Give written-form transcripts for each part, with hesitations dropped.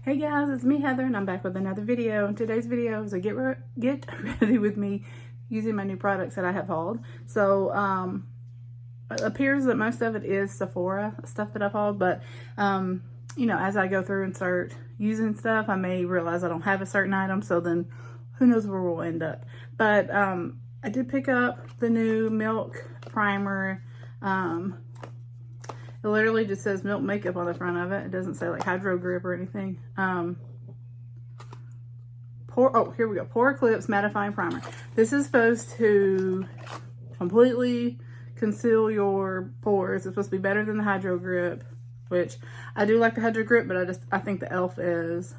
Hey guys, it's me Heather and I'm back with another video. And today's video is a get ready with me using my new products that I have hauled. So it appears that most of it is Sephora stuff that I've hauled, but you know, as I go through and start using stuff, I may realize I don't have a certain item, so then who knows where we'll end up. But I did pick up the new Milk Primer. It literally just says Milk Makeup on the front of it. It doesn't say like Hydro Grip or anything. Oh, here we go. Pore Eclipse Mattifying Primer. This is supposed to completely conceal your pores. It's supposed to be better than the Hydro Grip, which I do like the Hydro Grip, but I think the 𝕃𝕐𝕒 is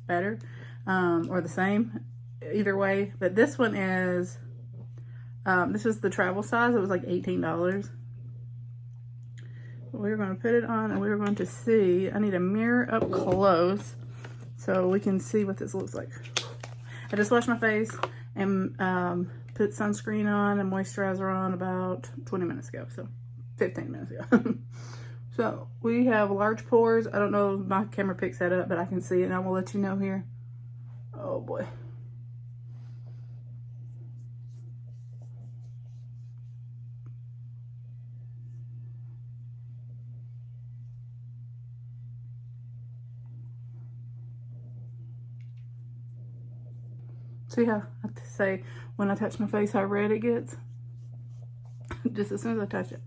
better, or the same, either way. But this one is, this is the travel size. It was like $18. We're going to put it on and we're going to see. I need a mirror up close so we can see what this looks like. I just washed my face and put sunscreen on and moisturizer on about 20 minutes ago, so 15 minutes ago. So we have large pores. I don't know if my camera picks that up, but I can see it and I will let you know here. Oh boy. See how I say when I touch my face how red it gets? Just as soon as I touch it.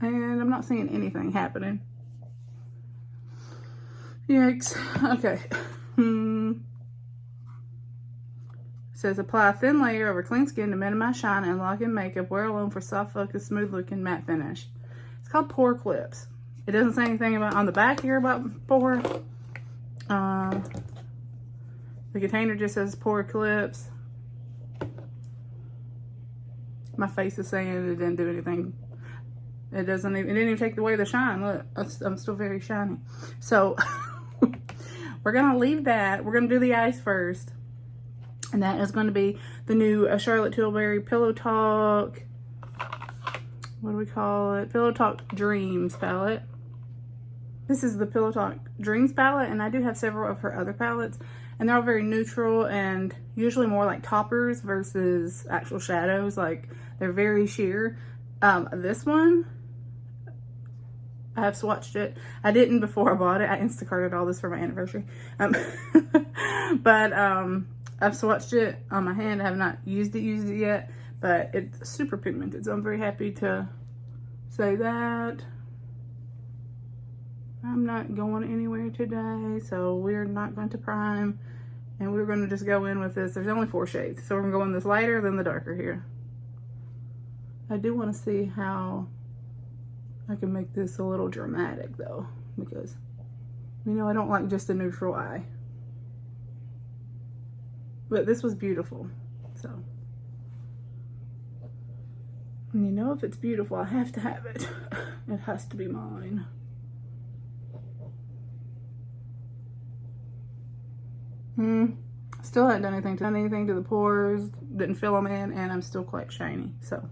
And I'm not seeing anything happening. Yikes. Okay. It says apply a thin layer over clean skin to minimize shine and lock in makeup. Wear alone for soft focus, smooth looking matte finish. It's called Pore Clips. It doesn't say anything about on the back here about Pore. The container just says Pore Eclipse. My face is saying it didn't do anything. It didn't even take away the shine. Look, I'm still very shiny. So we're gonna leave that. We're gonna do the eyes first. And that is gonna be the new Charlotte Tilbury Pillow Talk. What do we call it? Pillow Talk Dreams palette. This is the Pillow Talk Dreams palette, and I do have several of her other palettes. And they're all very neutral and usually more like toppers versus actual shadows. Like they're very sheer. This one, I have swatched it. I didn't before I bought it. I Instacarted all this for my anniversary. But I've swatched it on my hand. I have not used it yet, but it's super pigmented. So I'm very happy to say that. I'm not going anywhere today, so we're not going to prime, and we're going to just go in with this. There's only 4 shades, so we're going to go in this lighter, then the darker here. I do want to see how I can make this a little dramatic, though, because, you know, I don't like just a neutral eye. But this was beautiful, so. And you know, if it's beautiful, I have to have it. It has to be mine. Still hadn't done anything to the pores, didn't fill them in, and I'm still quite shiny, so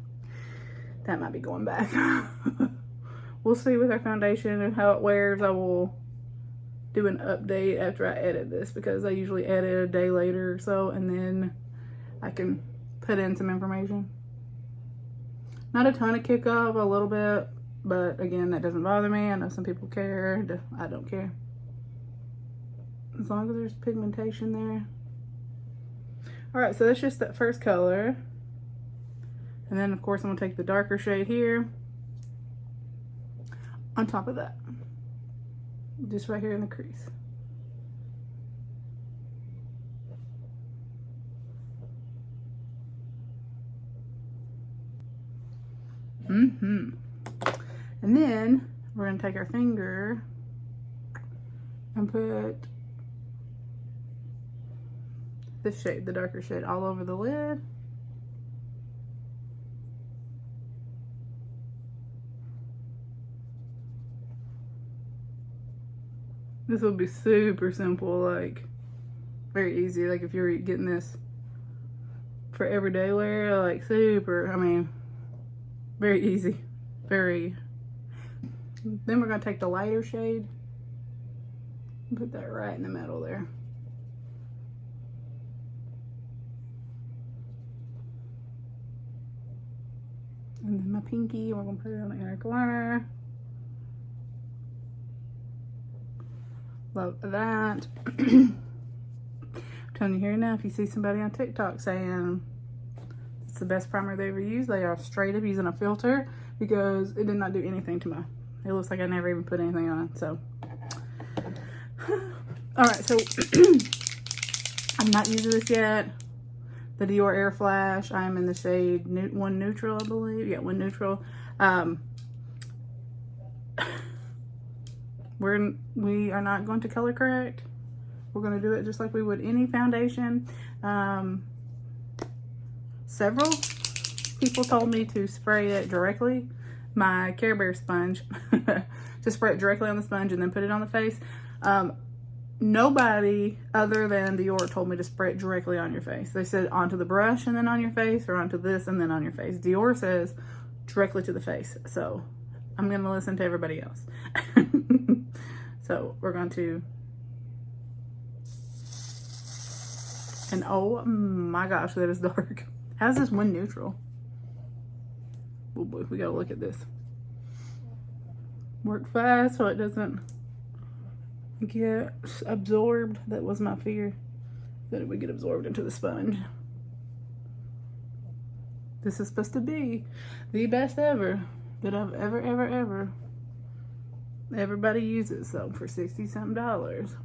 that might be going back. We'll see with our foundation and how it wears. I will do an update after I edit this, because I usually edit a day later or so, and then I can put in some information. Not a ton of kick up, a little bit, but again, that doesn't bother me. I know some people care. I don't care. As long as there's pigmentation there. All right, so that's just that first color. And then of course I'm gonna take the darker shade here on top of that. Just right here in the crease. And then we're gonna take our finger and put this shade, the darker shade, all over the lid. This will be super simple, like very easy. Like if you're getting this for everyday wear, like super, I mean, very easy, very. Then we're gonna take the lighter shade Put that right in the middle there. And then my pinky, we're gonna put it on the inner corner. Love that. I'm telling you here now, if you see somebody on TikTok saying it's the best primer they ever used, they are straight up using a filter, because it did not do anything to my, it looks like I never even put anything on. So all right, so I'm not using this yet. The Dior Airflash. I'm in the shade 1 Neutral, I believe. Yeah, 1 Neutral. We are not going to color correct. We're going to do it just like we would any foundation. Several people told me to spray it directly. My Care Bear sponge. To spray it directly on the sponge and then put it on the face. Nobody other than Dior told me to spray it directly on your face. They said onto the brush and then on your face, or onto this and then on your face. Dior says directly to the face. So I'm going to listen to everybody else. So we're going to, and oh my gosh, that is dark. How's this 1 Neutral? Oh boy, we got to look at this. Work fast so it doesn't get absorbed. That was my fear, that it would get absorbed into the sponge. This is supposed to be the best ever that I've ever. Everybody uses, so for $60-something.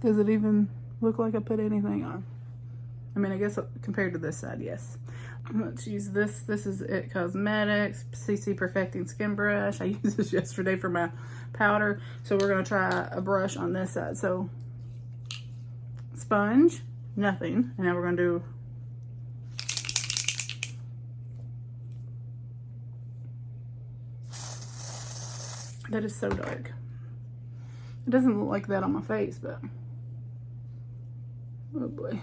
Does it even look like I put anything on? I mean, I guess compared to this side, yes. Let's use this. This is 𝔹𝕗𝕒𝕦𝕥𝕁 CC Perfecting Skin Brush. I used this yesterday for my powder. So we're going to try a brush on this side. So sponge, nothing. And now we're going to do that is so dark. It doesn't look like that on my face, but oh boy.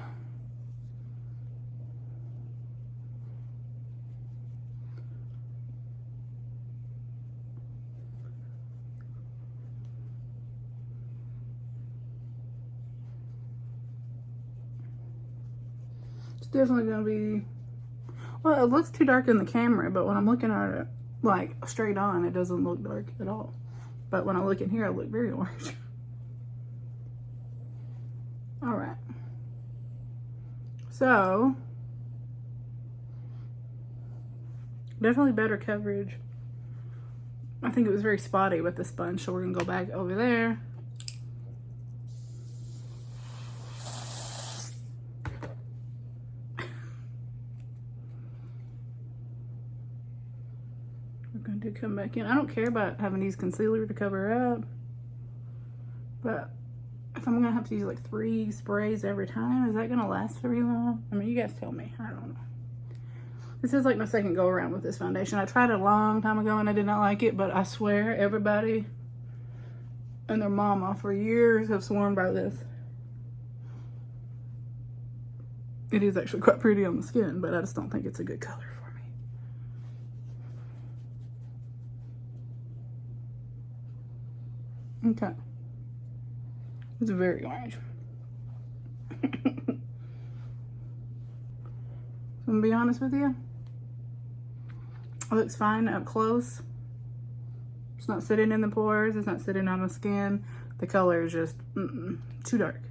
It's definitely gonna be, well, it looks too dark in the camera, but when I'm looking at it like straight on, it doesn't look dark at all. But when I look in here, I look very orange. All right. So definitely better coverage. I think it was very spotty with the sponge, so we're gonna go back over there. We're going to come back in. I don't care about having to use concealer to cover up, but if I'm gonna have to use like 3 sprays every time, is that gonna last very long? I mean, you guys tell me. I don't know. This is like my second go around with this foundation. I tried it a long time ago and I did not like it, but I swear everybody and their mama for years have sworn by this. It is actually quite pretty on the skin, but I just don't think it's a good color for me. Okay. It's very orange. I'm gonna be honest with you. It looks fine up close. It's not sitting in the pores. It's not sitting on the skin. The color is just too dark.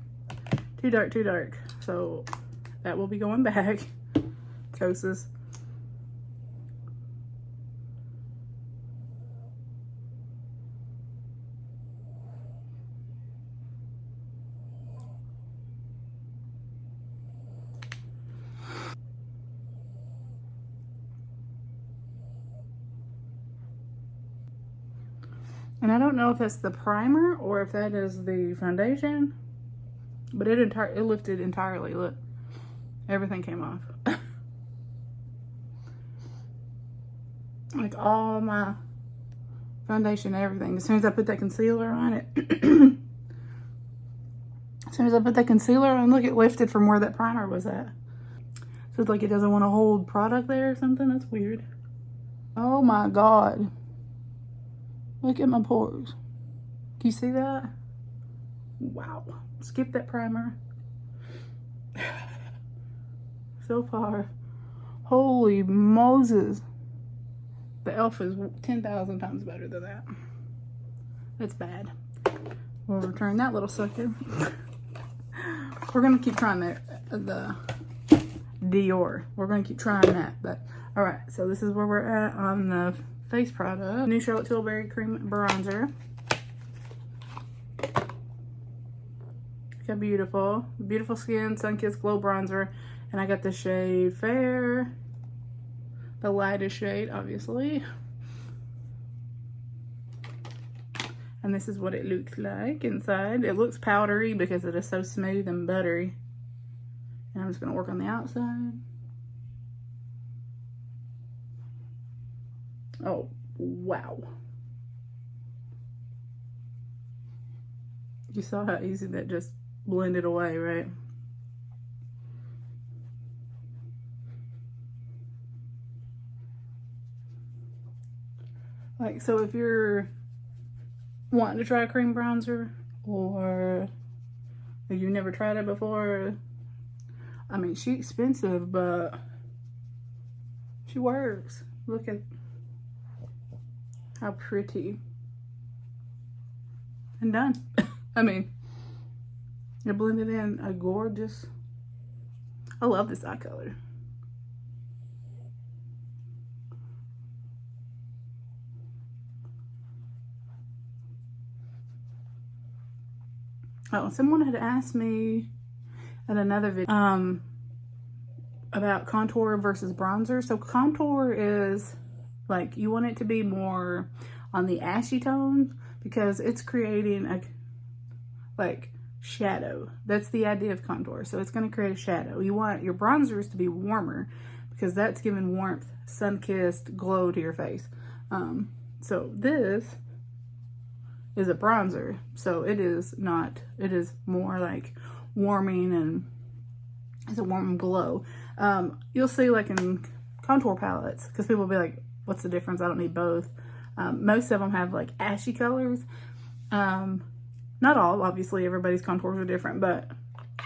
Too dark, too dark. So that will be going back. Koses. And I don't know if that's the primer or if that is the foundation, but it lifted entirely. Look, everything came off. Like all my foundation, everything. As soon as I put that concealer on it, as soon as I put that concealer on, look, it lifted from where that primer was at. So it's like it doesn't want to hold product there or something. That's weird. Oh my God. Look at my pores. Can you see that? Wow. Skip that primer. So far. Holy Moses. The e.l.f. is 10,000 times better than that. That's bad. We'll return that little sucker. We're going to keep trying the Dior. We're going to keep trying that. But alright, so this is where we're at on the face product. New Charlotte Tilbury Cream Bronzer. Look how beautiful. Beautiful skin, sun-kissed glow bronzer. And I got the shade Fair. The lightest shade, obviously. And this is what it looks like inside. It looks powdery because it is so smooth and buttery. And I'm just going to work on the outside. Oh, wow. You saw how easy that just blended away, right? Like, so if you're wanting to try a cream bronzer, or if you've never tried it before, I mean, she's expensive, but she works. Look at how pretty. And done. I mean, you blended in a gorgeous, I love this eye color. Oh, someone had asked me in another video about contour versus bronzer. So contour is like, you want it to be more on the ashy tone because it's creating a like shadow. That's the idea of contour. So it's going to create a shadow. You want your bronzers to be warmer because that's giving warmth, sun-kissed glow to your face. So this is a bronzer, so it is not, it is more like warming, and it's a warm glow. You'll see like in contour palettes, because people will be like, what's the difference? I don't need both. Most of them have like ashy colors. Not all, obviously everybody's contours are different, but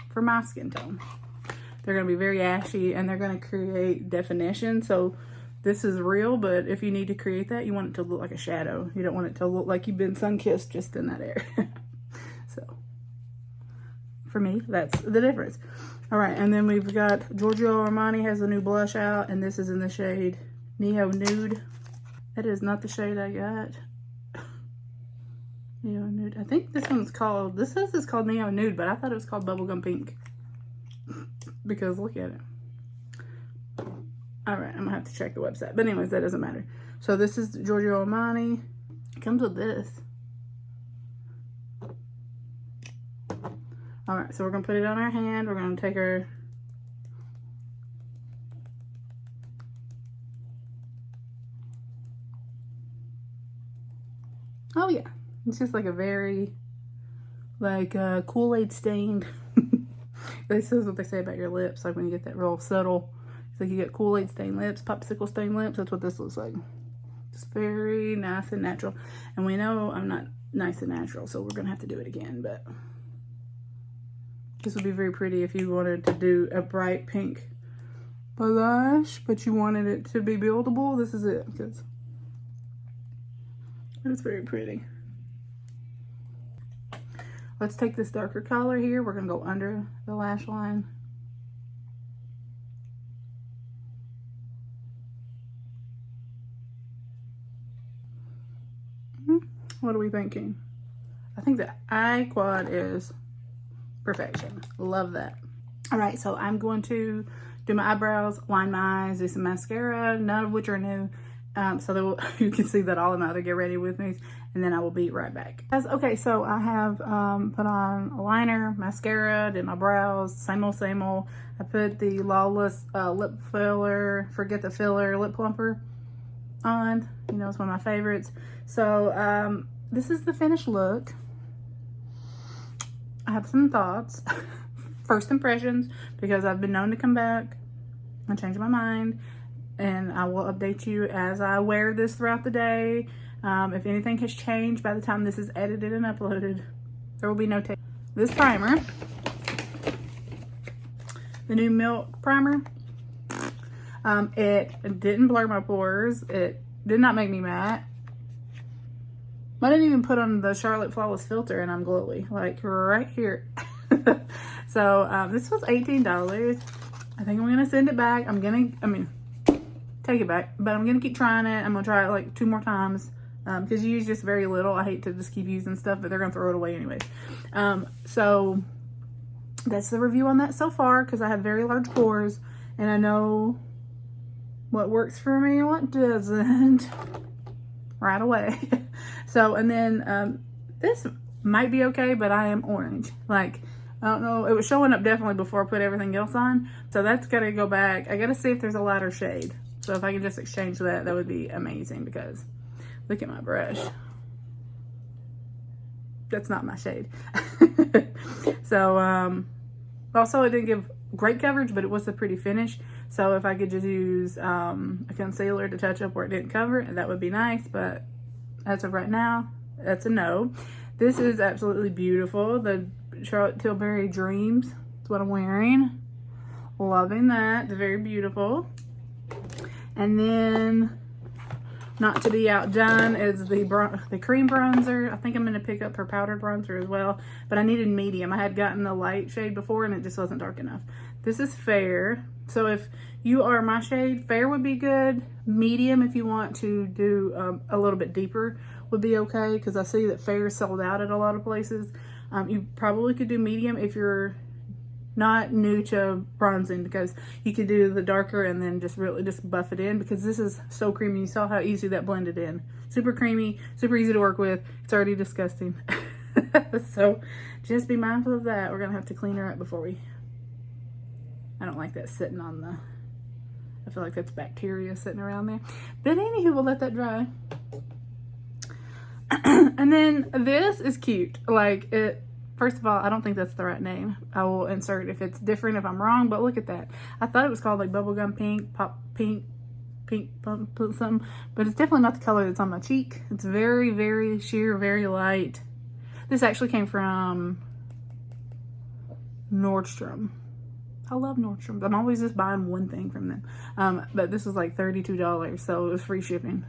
for my skin tone, they're going to be very ashy and they're going to create definition. So this is real, but if you need to create that, you want it to look like a shadow. You don't want it to look like you've been sun-kissed just in that area. So, for me, that's the difference. All right, and then we've got Giorgio Armani has a new blush out, and this is in the shade Neo Nude. That is not the shade I got. Neo Nude. I think this one's called, this says it's called Neo Nude, but I thought it was called Bubblegum Pink. Because look at it. Alright, I'm gonna have to check the website. But anyways, that doesn't matter. So this is Giorgio Armani. It comes with this. Alright, so we're gonna put it on our hand. We're gonna take our oh yeah. It's just like a very like Kool-Aid stained. This is what they say about your lips, like when you get that real subtle. Like you get Kool-Aid stained lips, popsicle stained lips. That's what this looks like. Just very nice and natural. And we know I'm not nice and natural, so we're going to have to do it again. But this would be very pretty if you wanted to do a bright pink blush, but you wanted it to be buildable. This is it. Because it's very pretty. Let's take this darker color here. We're going to go under the lash line. What are we thinking? I think the eye quad is perfection. Love that. All right, so I'm going to do my eyebrows, line my eyes, do some mascara, none of which are new. So that you can see that all in my other get ready with me, and then I will be right back. Okay, so I have put on a liner, mascara, did my brows, same old, same old. I put the Lawless lip filler, forget the filler lip plumper on. You know, it's one of my favorites. So this is the finished look. I have some thoughts. First impressions, because I've been known to come back and change my mind, and I will update you as I wear this throughout the day. If anything has changed by the time this is edited and uploaded, there will be no tape. This primer, the new Milk Primer, it didn't blur my pores. It did not make me matte. I didn't even put on the Charlotte Flawless filter and I'm glowy, like right here. So this was $18. I think I'm gonna send it back. Take it back, but I'm gonna keep trying it. I'm gonna try it like 2 more times because you use just very little. I hate to just keep using stuff, but they're gonna throw it away anyways. So that's the review on that so far, because I have very large pores and I know what works for me and what doesn't right away. So, and then this might be okay, but I am orange. Like, I don't know, it was showing up definitely before I put everything else on. So that's gotta go back. I gotta see if there's a lighter shade. So if I can just exchange that, that would be amazing, because look at my brush. That's not my shade. So, also it didn't give great coverage, but it was a pretty finish. So if I could just use a concealer to touch up where it didn't cover, that would be nice. But as of right now, that's a no. This is absolutely beautiful. The Charlotte Tilbury Dreams. That's what I'm wearing. Loving that. It's very beautiful. And then, not to be outdone, is the cream bronzer. I think I'm going to pick up her powdered bronzer as well. But I needed medium. I had gotten the light shade before and it just wasn't dark enough. This is fair. So if you are my shade, fair would be good. Medium, if you want to do a little bit deeper, would be okay, because I see that fair is sold out at a lot of places. You probably could do medium if you're not new to bronzing, because you could do the darker and then just really just buff it in, because this is so creamy. You saw how easy that blended in. Super creamy, super easy to work with. It's already disgusting. So just be mindful of that. We're gonna have to clean her up before we... I don't like that sitting on the... I feel like that's bacteria sitting around there. But anywho, we'll let that dry. And then this is cute. Like, it... First of all, I don't think that's the right name. I will insert if it's different if I'm wrong, but look at that. I thought it was called like bubblegum pink, pop pink, something, but it's definitely not the color that's on my cheek. It's very, very sheer, very light. This actually came from Nordstrom. I love Nordstrom. I'm always just buying one thing from them. But this was like $32, so it was free shipping.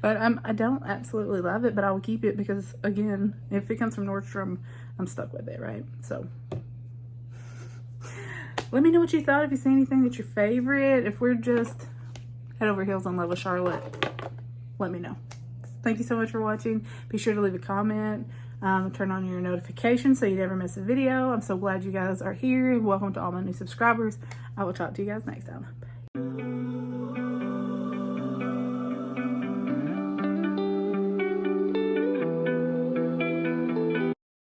But I don't absolutely love it, but I will keep it because, again, if it comes from Nordstrom, I'm stuck with it, right? So let me know what you thought. If you see anything that's your favorite, if we're just head over heels in love with Charlotte, let me know. Thank you so much for watching. Be sure to leave a comment. Turn on your notifications so you never miss a video. I'm so glad you guys are here. Welcome to all my new subscribers. I will talk to you guys next time. Bye.